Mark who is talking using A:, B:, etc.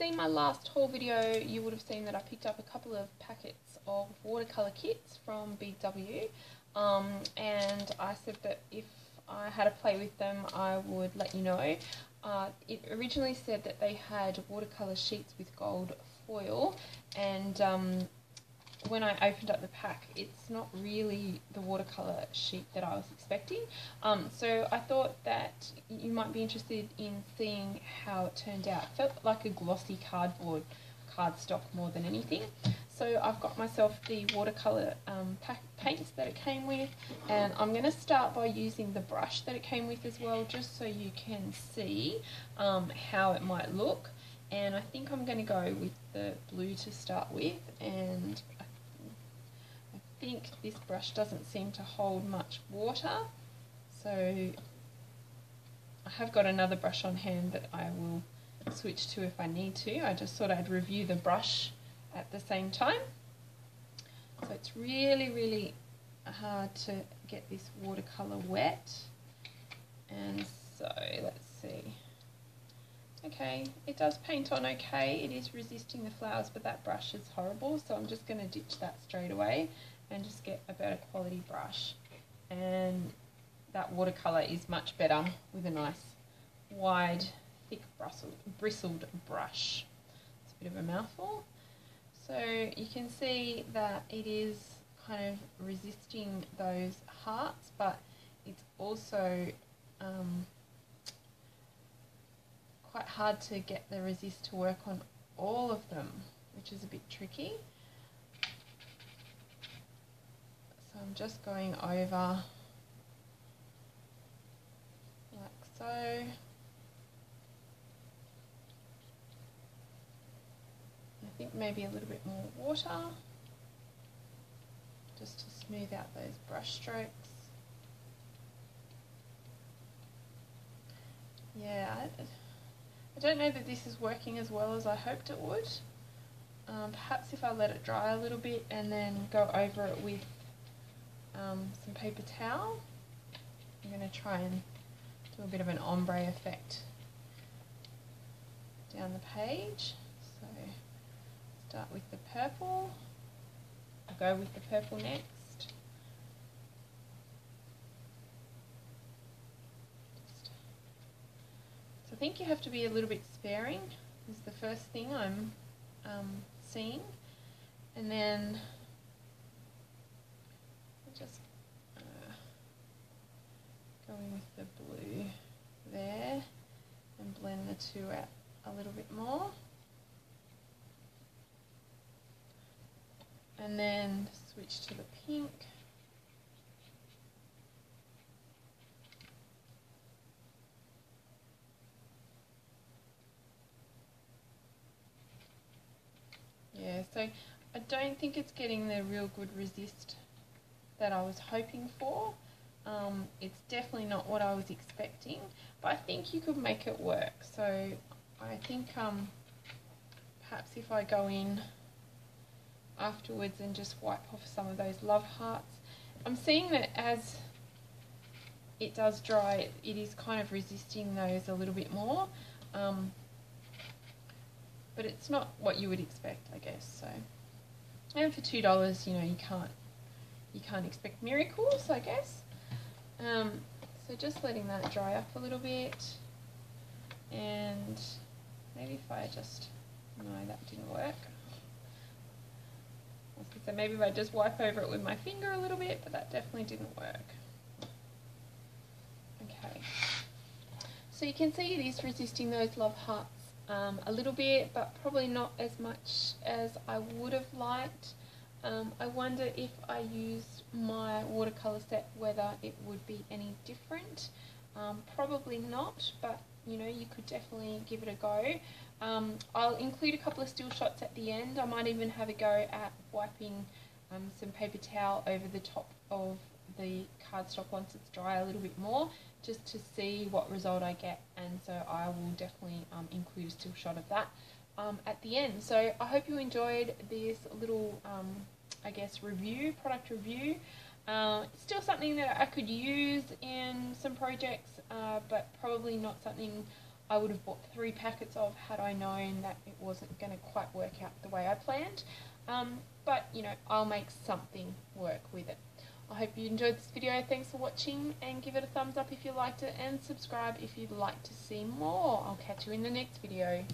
A: seen my last haul video, you would have seen that I picked up a couple of packets of watercolour kits from Big W, and I said that if I had a play with them I would let you know. It originally said that they had watercolour sheets with gold foil, and when I opened up the pack, it's not really the watercolour sheet that I was expecting. So I thought that you might be interested in seeing how it turned out. It felt like a glossy cardstock more than anything. So I've got myself the watercolour paints that it came with, and I'm going to start by using the brush that it came with as well, just so you can see how it might look. And I think I'm going to go with the blue to start with, and I think this brush doesn't seem to hold much water, so I have got another brush on hand that I will switch to if I need to. I just thought I'd review the brush at the same time. So it's really hard to get this watercolour wet, and so let's see. Okay, it does paint on okay. It is resisting the flowers, but that brush is horrible, so I'm just going to ditch that straight away and just get a better quality brush. And that watercolour is much better with a nice wide thick bristled brush. It's a bit of a mouthful. So you can see that it is kind of resisting those hearts, but it's also quite hard to get the resist to work on all of them, which is a bit tricky. So I'm just going over like so. I think maybe a little bit more water just to smooth out those brush strokes. Yeah, I don't know that this is working as well as I hoped it would. Perhaps if I let it dry a little bit and then go over it with some paper towel. I'm going to try and do a bit of an ombre effect down the page. So start with the purple. I'll go with the purple next. So I think you have to be a little bit sparing, is the first thing I'm seeing. And then just going with the blue there and blend the two out a little bit more. And then switch to the pink. Yeah, so I don't think it's getting the real good resist that I was hoping for. It's definitely not what I was expecting, but I think you could make it work. So I think perhaps if I go in afterwards and just wipe off some of those love hearts. I'm seeing that as it does dry, it is kind of resisting those a little bit more, but it's not what you would expect, I guess. So, and for $2, you know, you can't expect miracles, I guess. So just letting that dry up a little bit, and maybe if I just, no, that didn't work. So maybe if I just wipe over it with my finger a little bit, but that definitely didn't work. Okay, so you can see it is resisting those love hearts a little bit, but probably not as much as I would have liked. I wonder if I used my watercolour set whether it would be any different. Probably not, but you know, you could definitely give it a go. I'll include a couple of still shots at the end. I might even have a go at wiping some paper towel over the top of the cardstock once it's dry a little bit more, just to see what result I get, and so I will definitely include a still shot of that at the end. So I hope you enjoyed this little I guess product review. Still something that I could use in some projects, but probably not something I would have bought 3 packets of had I known that it wasn't going to quite work out the way I planned. But, you know, I'll make something work with it. I hope you enjoyed this video. Thanks for watching, and give it a thumbs up if you liked it, and subscribe if you'd like to see more. I'll catch you in the next video.